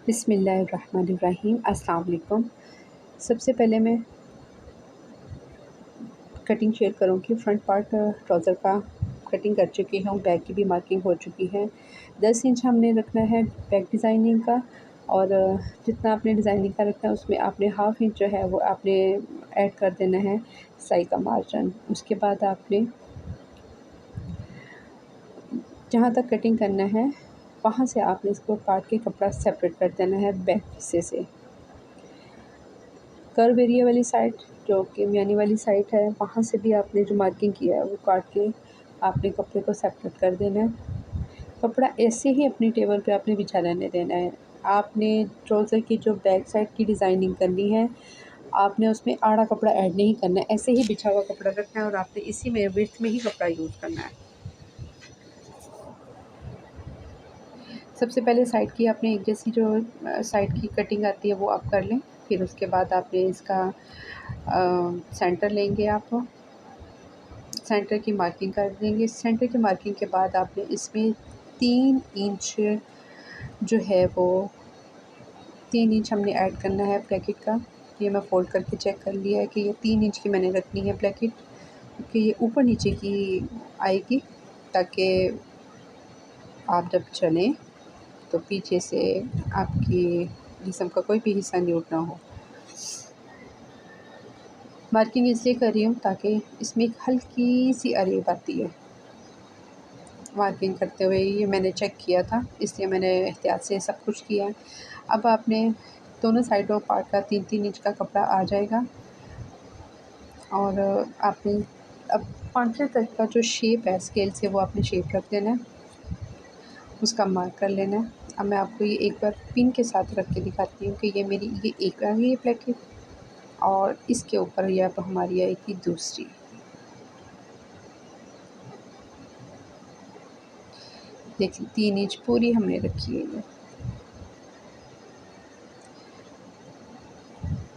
बिस्मिल्लाहिर्रहमानिर्रहीम। अस्सलाम वालेकुम। सबसे पहले मैं कटिंग शेयर करूँगी। फ्रंट पार्ट ट्राउज़र का कटिंग कर चुकी हूँ, बैक की भी मार्किंग हो चुकी है। 10 इंच हमने रखना है बैक डिज़ाइनिंग का, और जितना आपने डिज़ाइनिंग का रखना है उसमें आपने हाफ़ इंच जो है वो आपने ऐड कर देना है सिलाई का मार्जिन। उसके बाद आपने जहाँ तक कटिंग करना है वहाँ से आपने इसको काट के कपड़ा सेपरेट कर देना है बैक हिस्से से। कर्व एरिया वाली साइड जो कि मियानी वाली साइड है वहाँ से भी आपने जो मार्किंग किया है वो काट के आपने कपड़े को सेपरेट कर देना है। कपड़ा ऐसे ही अपनी टेबल पे आपने बिछा रहने देना है। आपने ट्राउज़र की जो बैक साइड की डिज़ाइनिंग करनी है, आपने उसमें आड़ा कपड़ा ऐड नहीं करना है, ऐसे ही बिछा हुआ कपड़ा रखना है और आपने इसी में विड्थ में ही कपड़ा यूज़ करना है। सबसे पहले साइड की आपने एक जैसी जो साइड की कटिंग आती है वो आप कर लें। फिर उसके बाद आपने इसका सेंटर लेंगे, आप सेंटर की मार्किंग कर देंगे। सेंटर की मार्किंग के बाद आपने इसमें 3 इंच जो है वो 3 इंच हमने ऐड करना है ब्रैकेट का। ये मैं फ़ोल्ड करके चेक कर लिया है कि ये 3 इंच की मैंने रखनी है ब्रैकेट, क्योंकि ये ऊपर नीचे की आएगी ताकि आप जब चलें तो पीछे से आपकी जिस्म का कोई भी हिस्सा न्यूट ना हो। मार्किंग इसलिए कर रही हूँ ताकि इसमें एक हल्की सी अरेब आती है। मार्किंग करते हुए ये मैंने चेक किया था, इसलिए मैंने एहतियात से सब कुछ किया है। अब आपने दोनों साइडों पार्ट का 3-3 इंच का कपड़ा आ जाएगा, और आपने अब पांचवे तक का जो शेप है स्केल से वो आपने शेप रख देना है, उसका मार्क कर लेना है। अब मैं आपको ये एक बार पिन के साथ रख के दिखाती हूँ कि ये मेरी ये एक आ गई है प्लेटेट, और इसके ऊपर ये अब हमारी आएगी दूसरी। देखिए 3 इंच पूरी हमने रखी है ये।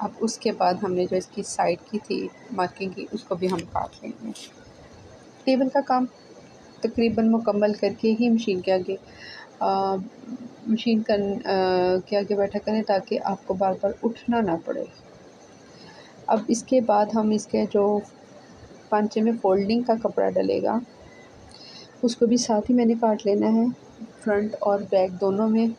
अब उसके बाद हमने जो इसकी साइड की थी मार्किंग की उसको भी हम काट लेंगे। टेबल का काम तकरीबन मुकम्मल करके ही मशीन के आगे के आगे बैठा करें ताकि आपको बार बार उठना ना पड़े। अब इसके बाद हम इसके जो पांचे में फ़ोल्डिंग का कपड़ा डलेगा उसको भी साथ ही मैंने काट लेना है। फ्रंट और बैक दोनों में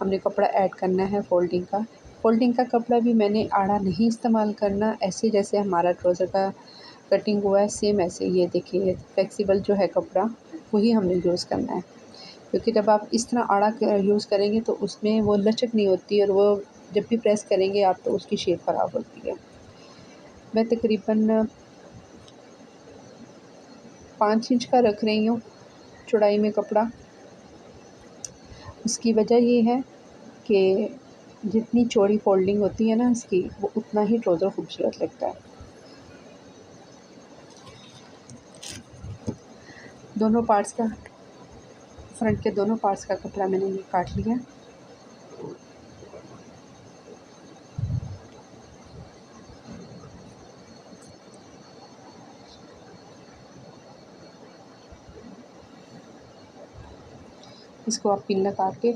हमने कपड़ा ऐड करना है फ़ोल्डिंग का। फ़ोल्डिंग का कपड़ा भी मैंने आड़ा नहीं इस्तेमाल करना, ऐसे जैसे हमारा ट्राउज़र का कटिंग हुआ है सेम ऐसे ये देखिए फ्लेक्सिबल जो है कपड़ा वही हमने यूज़ करना है, क्योंकि जब आप इस तरह आड़ा यूज़ करेंगे तो उसमें वो लचक नहीं होती, और वो जब भी प्रेस करेंगे आप तो उसकी शेप ख़राब होती है। मैं तकरीबन 5 इंच का रख रही हूँ चौड़ाई में कपड़ा। उसकी वजह ये है कि जितनी चौड़ी फ़ोल्डिंग होती है ना इसकी, वो उतना ही ट्राउज़र खूबसूरत लगता है। दोनों पार्ट्स का फ्रंट के दोनों पार्ट्स का कपड़ा मैंने ये काट लिया। इसको आप पिन लगा के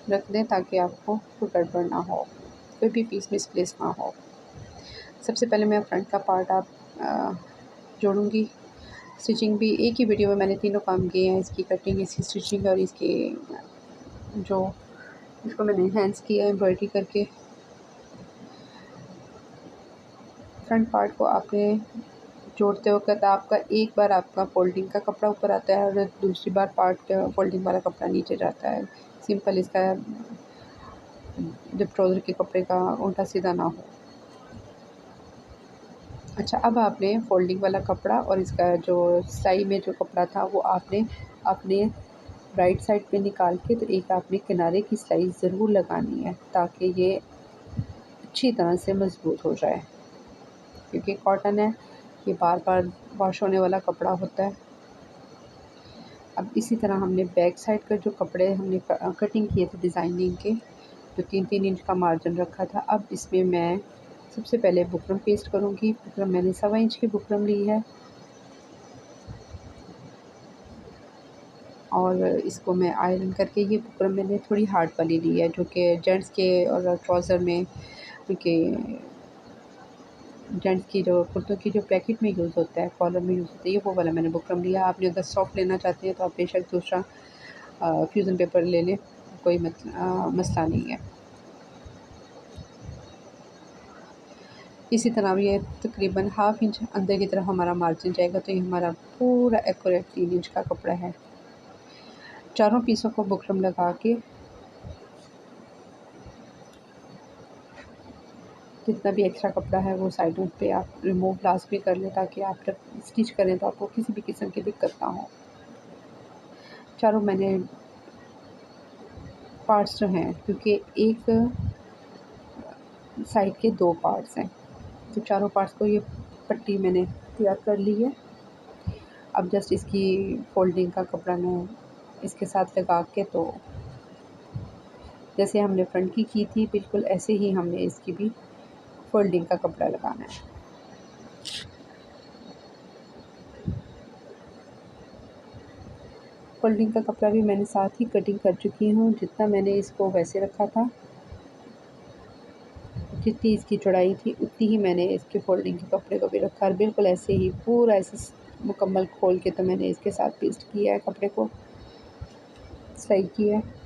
रख दें ताकि आपको कोई गड़बड़ ना हो, कोई भी पीस मिसप्लेस ना हो। सबसे पहले मैं फ्रंट का पार्ट जोड़ूंगी। स्टिचिंग भी एक ही वीडियो में मैंने तीनों काम किए हैं, इसकी कटिंग, इसकी स्टिचिंग और इसके जो इसको मैंने हैंड्स किया एम्ब्रॉयडरी करके। फ्रंट पार्ट को आपने जोड़ते वक्त आपका एक बार आपका फ़ोल्डिंग का कपड़ा ऊपर आता है और दूसरी बार पार्ट फ़ोल्डिंग वाला कपड़ा नीचे जाता है। सिंपल इसका जब ट्राउज़र के कपड़े का उल्टा सीधा ना हो। अच्छा, अब आपने फ़ोल्डिंग वाला कपड़ा और इसका जो सिलाई में जो कपड़ा था वो आपने अपने राइट साइड पे निकाल के तो एक आपने किनारे की सिलाई ज़रूर लगानी है ताकि ये अच्छी तरह से मज़बूत हो जाए, क्योंकि कॉटन है ये बार बार वॉश होने वाला कपड़ा होता है। अब इसी तरह हमने बैक साइड का जो कपड़े हमने कटिंग किए थे डिज़ाइनिंग के, जो 3-3 इंच का मार्जिन रखा था, अब इसमें मैं सबसे पहले बुकरम पेस्ट करूँगी। बुकरम मैंने 1.25 इंच की बुकरम ली है। और इसको मैं आयरन करके, ये बुकरम मैंने थोड़ी हार्ड वाली ली है जो कि जेंट्स के और ट्राउज़र में के जेंट्स की जो कुर्तों की जो पैकेट में यूज़ होता है, कॉलर में यूज़ होता है, ये वो वाला मैंने बुकरम लिया। आपने अगर सॉफ्ट लेना चाहते हैं तो आप बेशक दूसरा फ्यूज़न पेपर ले लें, कोई मसला नहीं है। इसी तरह ये तकरीबन हाफ़ इंच अंदर की तरफ हमारा मार्जिन जाएगा, तो ये हमारा पूरा एक्यूरेट 3 इंच का कपड़ा है। चारों पीसों को बुकरम लगा के जितना भी एक्स्ट्रा कपड़ा है वो साइडों पे आप रिमूव लाज़मी कर लें, ताकि आप जब स्टिच करें तो आपको किसी भी किस्म की दिक्कत ना हो। चारों मैंने पार्ट्स जो हैं, क्योंकि एक साइड के 2 पार्ट्स हैं, तो चारों पार्ट्स को ये पट्टी मैंने तैयार कर ली है। अब जस्ट इसकी फ़ोल्डिंग का कपड़ा मैं इसके साथ लगा के, तो जैसे हमने फ्रंट की थी बिल्कुल ऐसे ही हमने इसकी भी फ़ोल्डिंग का कपड़ा लगाना है। फ़ोल्डिंग का कपड़ा भी मैंने साथ ही कटिंग कर चुकी हूँ। जितना मैंने इसको वैसे रखा था, जितनी इसकी चौड़ाई थी उतनी ही मैंने इसके फ़ोल्डिंग के कपड़े को भी रखा, और बिल्कुल ऐसे ही पूरा ऐसे मुकम्मल खोल के तो मैंने इसके साथ पेस्ट किया है, कपड़े को सिलाई किया है।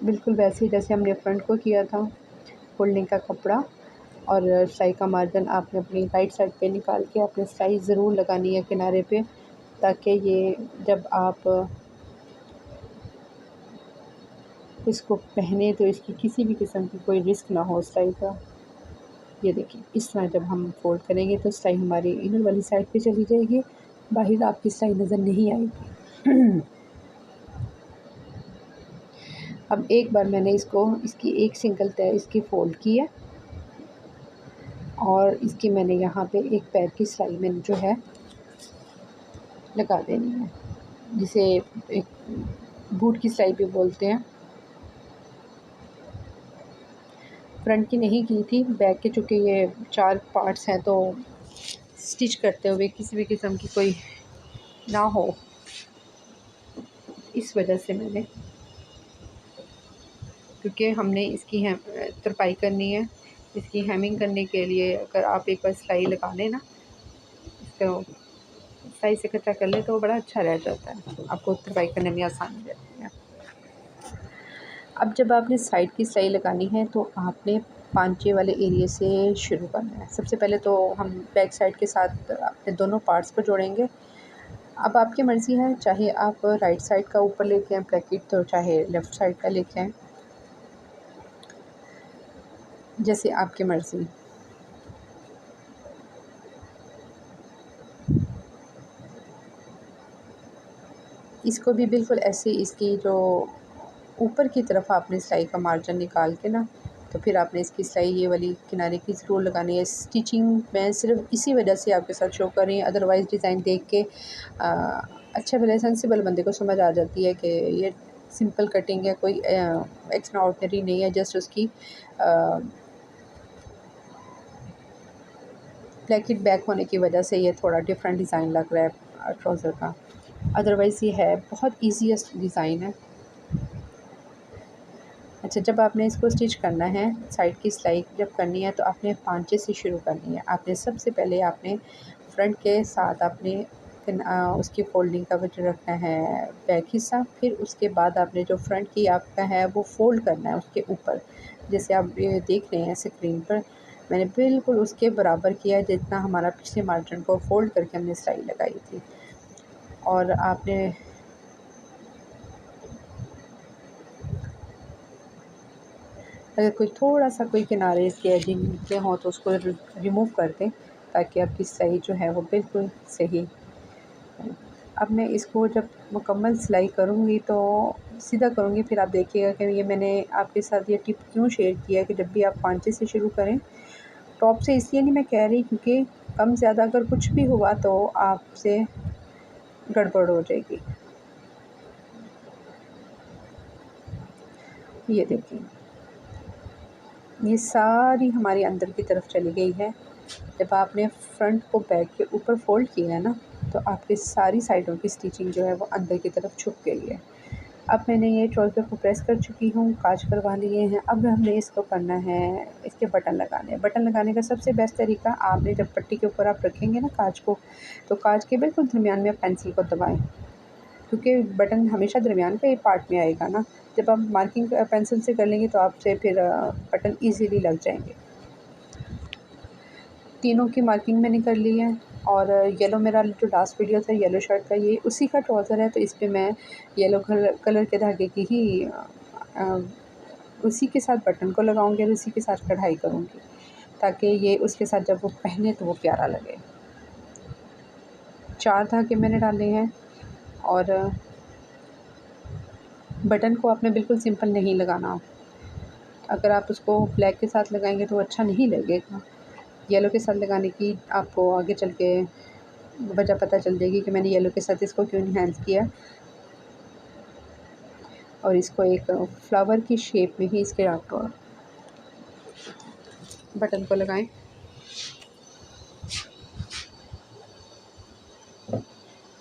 बिल्कुल वैसे ही जैसे हमने फ्रंट को किया था, फ़ोल्डिंग का कपड़ा और सिलाई का मार्जिन आपने अपनी राइट साइड पे निकाल के आपने सिलाई ज़रूर लगानी है किनारे पे, ताकि ये जब आप इसको पहने तो इसकी किसी भी किस्म की कोई रिस्क ना हो सिलाई का। ये देखिए, इस तरह जब हम फ़ोल्ड करेंगे तो सिलाई हमारी इनर वाली साइड पे चली जाएगी, बाहर आपकी सिलाई नज़र नहीं आएगी। अब एक बार मैंने इसकी एक सिंगल तह इसकी फ़ोल्ड की है, और इसकी मैंने यहाँ पे एक पैर की सिलाई मैंने जो है लगा देनी है, जिसे एक बूट की सिलाई भी बोलते हैं। फ्रंट की नहीं की थी, बैक के चूँकि ये 4 पार्ट्स हैं, तो स्टिच करते हुए किसी भी किस्म की कोई ना हो, इस वजह से मैंने, क्योंकि हमने इसकी तरपाई करनी है, इसकी हेमिंग करने के लिए अगर आप एक बार सिलाई लगा लें ना, तो सिलाई से इकट्ठा कर ले तो वो बड़ा अच्छा रह जाता है, आपको तरपाई करने में आसानी रहती है। अब जब आपने साइड की सिलाई लगानी है तो आपने पांचे वाले एरिया से शुरू करना है। सबसे पहले तो हम बैक साइड के साथ अपने दोनों पार्ट्स को जोड़ेंगे। अब आपकी मर्ज़ी है, चाहे आप राइट साइड का ऊपर लेके आएँ ब्रैकेट, तो चाहे लेफ़्ट साइड का लेके आएँ, जैसे आपकी मर्ज़ी। इसको भी बिल्कुल ऐसे इसकी जो ऊपर की तरफ आपने सिलाई का मार्जिन निकाल के ना, तो फिर आपने इसकी सिलाई ये वाली किनारे की ज़रूर लगानी है। स्टिचिंग मैं सिर्फ इसी वजह से आपके साथ शो कर रही हूँ, अदरवाइज़ डिज़ाइन देख के अच्छे भले सेंसिबल बंदे को समझ आ जाती है कि ये सिंपल कटिंग है, कोई एक्स्ट्रा ऑर्डिनरी नहीं है, जस्ट उसकी ब्लैकेट बैक होने की वजह से ये थोड़ा डिफरेंट डिज़ाइन लग रहा है ट्राउज़र का। अदरवाइज़ ये है बहुत ईज़ीएस्ट डिज़ाइन है। अच्छा, जब आपने इसको स्टिच करना है, साइड की सिलाई जब करनी है, तो आपने पांचे से शुरू करनी है। आपने सबसे पहले आपने फ्रंट के साथ आपने उसकी फ़ोल्डिंग का जो रखना है बैक हिस्सा, फिर उसके बाद आपने जो फ्रंट की आपका है वो फ़ोल्ड करना है उसके ऊपर। जैसे आप ये देख रहे हैं स्क्रीन पर, मैंने बिल्कुल उसके बराबर किया जितना हमारा पिछले मार्जिन को फ़ोल्ड करके हमने सिलाई लगाई थी। और आपने अगर कोई थोड़ा-सा कोई किनारे इसके एजिंग निकले हों तो उसको रिमूव कर दें, ताकि आपकी सिलाई जो है वो बिल्कुल सही हो। अब मैं इसको जब मुकम्मल सिलाई करूँगी तो सीधा करूँगी, फिर आप देखिएगा कि ये मैंने आपके साथ ये टिप क्यों शेयर किया है कि जब भी आप पांचे से शुरू करें, टॉप से इसलिए नहीं मैं कह रही क्योंकि कम ज़्यादा अगर कुछ भी हुआ तो आपसे गड़बड़ हो जाएगी। ये देखिए, ये सारी हमारी अंदर की तरफ चली गई है। जब आपने फ्रंट को बैक के ऊपर फ़ोल्ड किया है ना, तो आपकी सारी साइडों की स्टिचिंग जो है वो अंदर की तरफ छुप गई है। अब मैंने ये ट्राउज़र को प्रेस कर चुकी हूँ, काज करवा लिए हैं। अब हमने इसको करना है, इसके बटन लगाने हैं। बटन लगाने का सबसे बेस्ट तरीका, आपने जब पट्टी के ऊपर आप रखेंगे ना काज को, तो काज के बिल्कुल दरमियान में पेंसिल को दबाएँ, क्योंकि बटन हमेशा दरमियान के पार्ट में आएगा ना। जब आप मार्किंग पेंसिल से कर लेंगे तो आपसे फिर बटन ईज़िली लग जाएँगे। तीनों की मार्किंग मैंने कर ली है। और येलो मेरा जो लास्ट वीडियो था येलो शर्ट का, ये उसी का ट्राउज़र है, तो इस पे मैं येलो कलर के धागे की ही अ, उसी के साथ बटन को लगाऊंगी और उसी के साथ कढ़ाई करूँगी, ताकि ये उसके साथ जब वो पहने तो वो प्यारा लगे। 4 धागे मैंने डाले हैं। और बटन को आपने बिल्कुल सिंपल नहीं लगाना। अगर आप उसको ब्लैक के साथ लगाएंगे तो अच्छा नहीं लगेगा। येलो के साथ लगाने की आपको आगे चल के वजह पता चल जाएगी कि मैंने येलो के साथ इसको क्यों इन्हांस किया। और इसको एक फ्लावर की शेप में ही इसके आप बटन को लगाएं।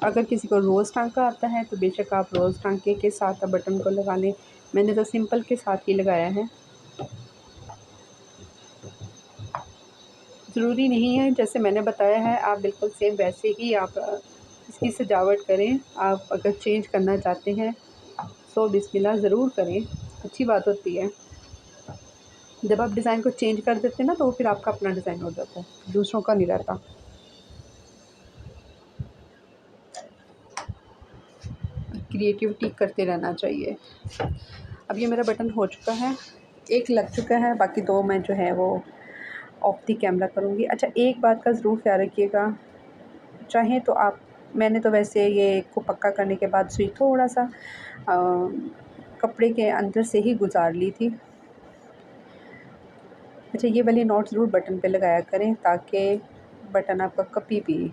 अगर किसी को रोज़ टांका आता है तो बेशक आप रोज़ टांके के साथ बटन को लगा लें। मैंने तो सिंपल के साथ ही लगाया है। ज़रूरी नहीं है जैसे मैंने बताया है आप बिल्कुल सेम वैसे ही आप इसकी सजावट करें। आप अगर चेंज करना चाहते हैं तो बिस्मिल्लाह ज़रूर करें, अच्छी बात होती है। जब आप डिज़ाइन को चेंज कर देते हैं ना, तो फिर आपका अपना डिज़ाइन हो जाता है, दूसरों का नहीं रहता। क्रिएटिविटी करते रहना चाहिए। अब ये मेरा बटन हो चुका है, एक लग चुका है, बाकी 2 मैं जो है वो ऑफ द कैमरा करूँगी। अच्छा, एक बात का ज़रूर ख्याल रखिएगा, चाहें तो आप, मैंने तो वैसे ये को पक्का करने के बाद सुई थोड़ा-सा कपड़े के अंदर से ही गुज़ार ली थी। अच्छा, ये वाली नॉट ज़रूर बटन पे लगाया करें ताकि बटन आपका कभी भी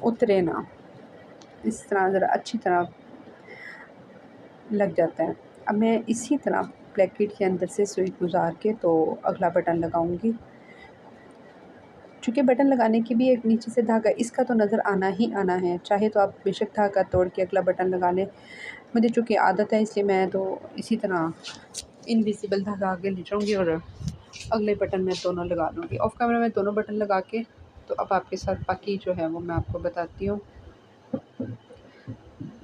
उतरे ना। इस तरह ज़रा अच्छी तरह लग जाता है। अब मैं इसी तरह ब्रैकेट के अंदर से सुई गुज़ार के तो अगला बटन लगाऊंगी। चूँकि बटन लगाने की भी एक नीचे से धागा इसका तो नज़र आना ही आना है, चाहे तो आप बेशक धागा तोड़ के अगला बटन लगा लें। मुझे चूँकि आदत है इसलिए मैं तो इसी तरह इनविजिबल धागा आगे ले जाऊँगी और अगले बटन मैं दोनों लगा लूँगी। ऑफ कैमरा में दोनों बटन लगा के तो अब आपके साथ बाकी जो है वो मैं आपको बताती हूँ।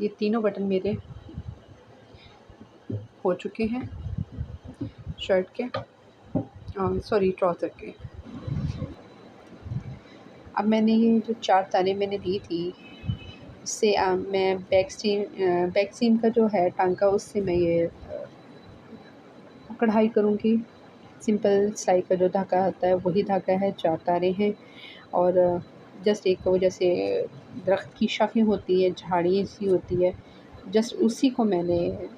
ये तीनों बटन मेरे हो चुके हैं शर्ट के, सॉरी ट्राउज़र के। अब मैंने ये जो 4 तारें मैंने ली थी उससे मैं बैक सीम का जो है टांका उससे मैं ये कढ़ाई करूँगी। सिंपल सिलाई का जो धागा आता है वही धागा है, 4 तारें हैं। और जस्ट एक वो जैसे दरख्त की शाखें होती है, झाड़ी सी होती है, जस्ट उसी को मैंने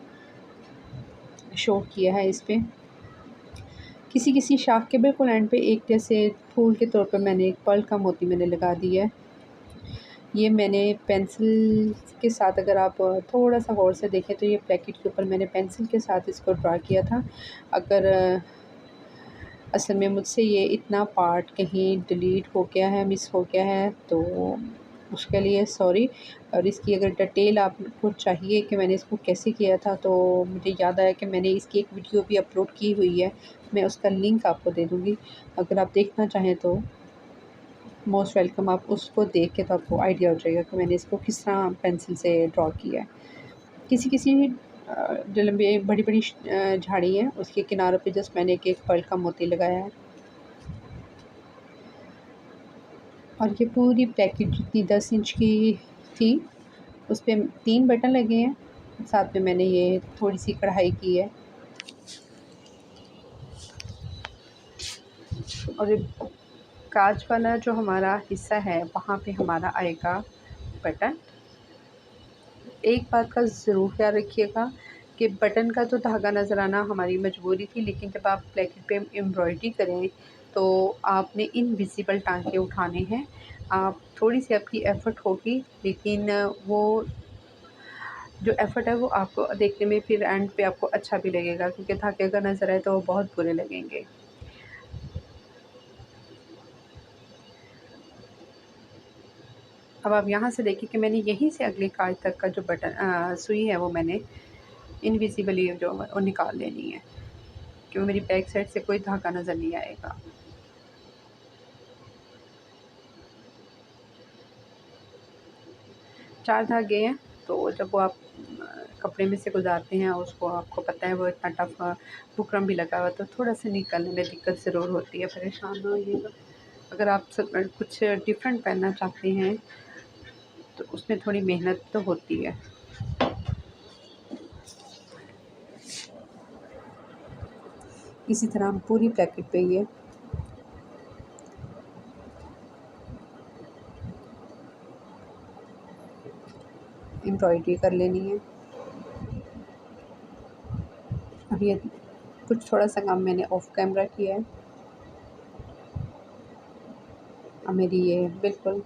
शो किया है इस पे। किसी किसी शाख के बिल्कुल एंड पे एक जैसे फूल के तौर पे मैंने एक पर्ल का मोती मैंने लगा दिया है। ये मैंने पेंसिल के साथ, अगर आप थोड़ा-सा गौर से देखें तो ये ब्रैकेट के ऊपर मैंने पेंसिल के साथ इसको ड्रा किया था। अगर असल में मुझसे ये इतना पार्ट कहीं डिलीट हो गया है, मिस हो गया है तो उसके लिए सॉरी। और इसकी अगर डिटेल आपको चाहिए कि मैंने इसको कैसे किया था तो मुझे याद आया कि मैंने इसकी एक वीडियो भी अपलोड की हुई है, मैं उसका लिंक आपको दे दूँगी। अगर आप देखना चाहें तो मोस्ट वेलकम, आप उसको देख के तो आपको आइडिया हो जाएगा कि मैंने इसको किस तरह पेंसिल से ड्रॉ किया है। किसी किसी जो लंबी बड़ी-बड़ी झाड़ी है उसके किनारों पे जस्ट मैंने एक-एक पर्ल का मोती लगाया है। और ये पूरी पैकेट जितनी 10 इंच की थी उस पे 3 बटन लगे हैं, साथ में मैंने ये थोड़ी-सी कढ़ाई की है। और ये काज वाला जो हमारा हिस्सा है वहाँ पे हमारा आएगा बटन। एक बात का ज़रूर ख्याल रखिएगा कि बटन का तो धागा नज़र आना हमारी मजबूरी थी, लेकिन जब आप ब्रैकेट पे एम्ब्रॉयडरी करें तो आपने इनविजिबल टाँके उठाने हैं। आप थोड़ी-सी आपकी एफ़र्ट होगी, लेकिन वो जो एफ़र्ट है वो आपको देखने में फिर एंड पे आपको अच्छा भी लगेगा, क्योंकि धागे अगर नज़र आए तो वो बहुत बुरे लगेंगे। अब आप यहाँ से देखिए कि मैंने यहीं से अगले काज तक का जो बटन सुई है वो मैंने इनविजिबली जो वो निकाल लेनी है, क्योंकि मेरी बैक साइड से कोई धागा नज़र नहीं आएगा। चार धागे हैं, तो जब वो आप कपड़े में से गुज़ारते हैं, उसको आपको पता है वो इतना टफ बुकरम भी लगा हुआ है, तो थोड़ा-सा निकालने में दिक्कत ज़रूर होती है, परेशान ना होइएगा। अगर आप कुछ डिफरेंट पहनना चाहते हैं, तो उसमें थोड़ी मेहनत तो होती है। इसी तरह हम पूरी ब्रैकेट पे ये एम्ब्रॉयडरी कर लेनी है। अब ये कुछ थोड़ा-सा काम मैंने ऑफ कैमरा किया है। अब मेरी ये बिल्कुल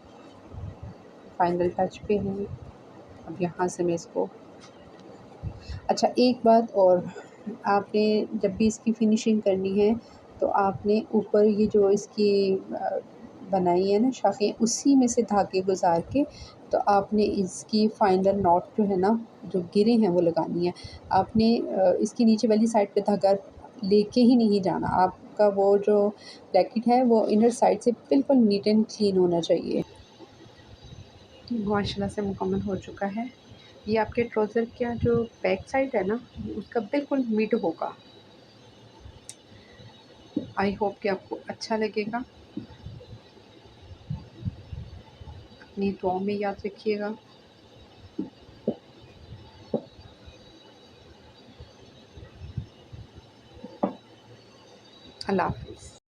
फाइनल टच पे है। अब यहाँ से मैं इसको अच्छा एक बात और, आपने जब भी इसकी फिनिशिंग करनी है, तो आपने ऊपर ये जो इसकी बनाई है ना शाखें, उसी में से धागे गुज़ार के तो आपने इसकी फाइनल नॉट जो है ना, जो गिरें हैं वो लगानी है। आपने इसकी नीचे वाली साइड पे धागा लेके ही नहीं जाना। आपका वो जो ब्रैकेट है वो इनर साइड से बिल्कुल नीट एंड क्लीन होना चाहिए। माशाल्लाह से मुकम्मल हो चुका है। ये आपके ट्राउज़र का जो बैक साइड है ना, उसका बिल्कुल मिड होगा। आई होप कि आपको अच्छा लगेगा। अपनी दुआओं में याद रखिएगा। अल्लाह हाफ़िज़।